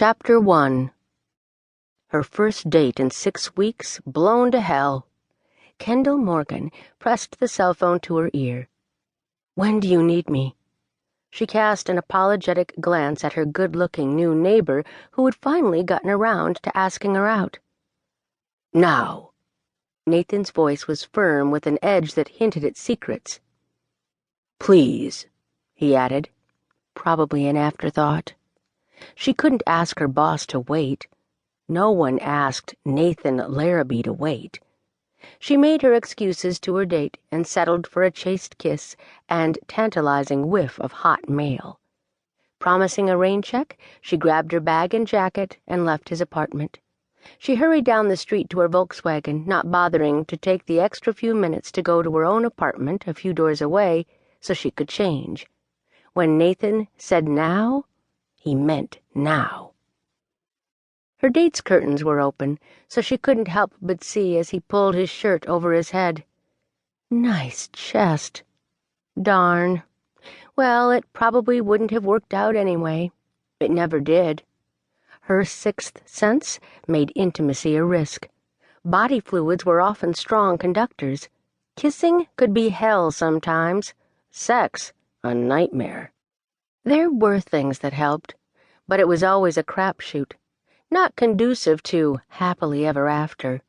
Chapter 1. Her first date in 6 weeks blown to hell. Kendall Morgan pressed the cell phone to her ear. "When do you need me?" She cast an apologetic glance at her good-looking new neighbor who had finally gotten around to asking her out. "Now." Nathan's voice was firm with an edge that hinted at secrets. "Please," he added, probably an afterthought. She couldn't ask her boss to wait. No one asked Nathan Larrabee to wait. She made her excuses to her date and settled for a chaste kiss and tantalizing whiff of hot mail. Promising a rain check, she grabbed her bag and jacket and left his apartment. She hurried down the street to her Volkswagen, not bothering to take the extra few minutes to go to her own apartment a few doors away so she could change. When Nathan said now, he meant now. Her date's curtains were open, so she couldn't help but see as he pulled his shirt over his head. Nice chest. Darn. Well, it probably wouldn't have worked out anyway. It never did. Her sixth sense made intimacy a risk. Body fluids were often strong conductors. Kissing could be hell sometimes. Sex, a nightmare. There were things that helped, but it was always a crapshoot, not conducive to happily ever after.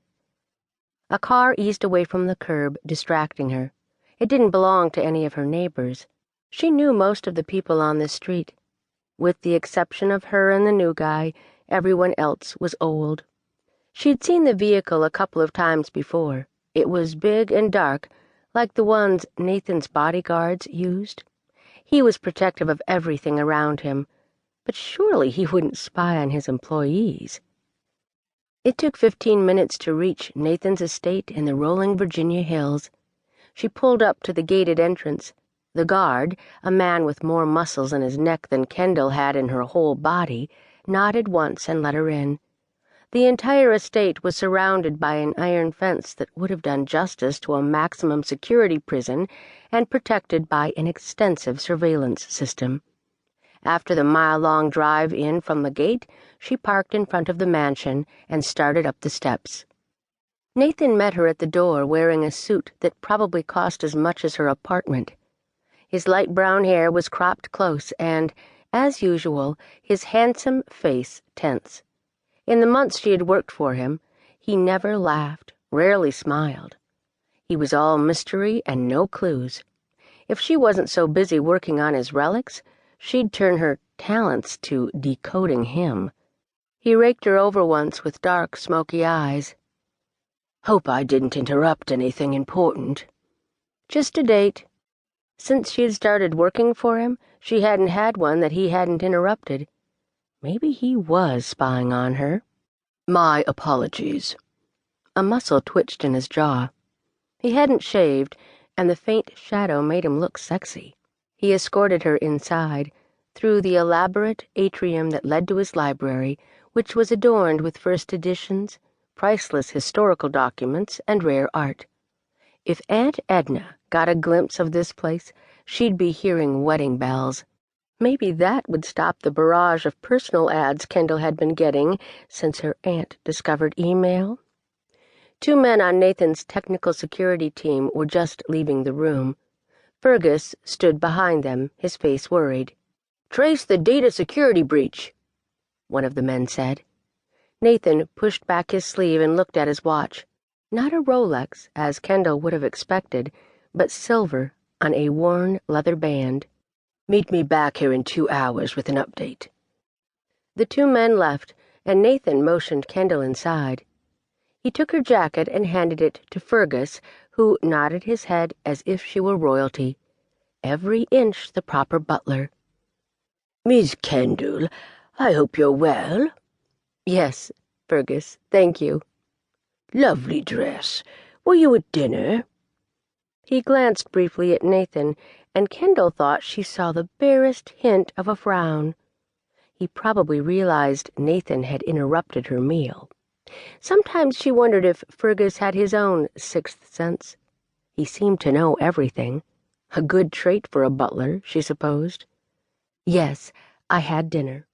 A car eased away from the curb, distracting her. It didn't belong to any of her neighbors. She knew most of the people on the street. With the exception of her and the new guy, everyone else was old. She'd seen the vehicle a couple of times before. It was big and dark, like the ones Nathan's bodyguards used. He was protective of everything around him, but surely he wouldn't spy on his employees. It took 15 minutes to reach Nathan's estate in the rolling Virginia hills. She pulled up to the gated entrance. The guard, a man with more muscles in his neck than Kendall had in her whole body, nodded once and let her in. The entire estate was surrounded by an iron fence that would have done justice to a maximum security prison and protected by an extensive surveillance system. After the mile-long drive in from the gate, she parked in front of the mansion and started up the steps. Nathan met her at the door wearing a suit that probably cost as much as her apartment. His light brown hair was cropped close and, as usual, his handsome face tense. In the months she had worked for him, he never laughed, rarely smiled. He was all mystery and no clues. If she wasn't so busy working on his relics, she'd turn her talents to decoding him. He raked her over once with dark, smoky eyes. "Hope I didn't interrupt anything important." "Just a date." Since she had started working for him, she hadn't had one that he hadn't interrupted. Maybe he was spying on her. "My apologies." A muscle twitched in his jaw. He hadn't shaved, and the faint shadow made him look sexy. He escorted her inside, through the elaborate atrium that led to his library, which was adorned with first editions, priceless historical documents, and rare art. If Aunt Edna got a glimpse of this place, she'd be hearing wedding bells. Maybe that would stop the barrage of personal ads Kendall had been getting since her aunt discovered email. 2 men on Nathan's technical security team were just leaving the room. Fergus stood behind them, his face worried. "Trace the data security breach," one of the men said. Nathan pushed back his sleeve and looked at his watch. Not a Rolex, as Kendall would have expected, but silver on a worn leather band. "Meet me back here in 2 hours with an update." The 2 men left, and Nathan motioned Kendall inside. He took her jacket and handed it to Fergus, who nodded his head as if she were royalty. Every inch the proper butler. "Miss Kendall, I hope you're well." "Yes, Fergus, thank you." "Lovely dress. Were you at dinner?" He glanced briefly at Nathan, and Kendall thought she saw the barest hint of a frown. He probably realized Nathan had interrupted her meal. Sometimes she wondered if Fergus had his own sixth sense. He seemed to know everything. A good trait for a butler, she supposed. "Yes, I had dinner."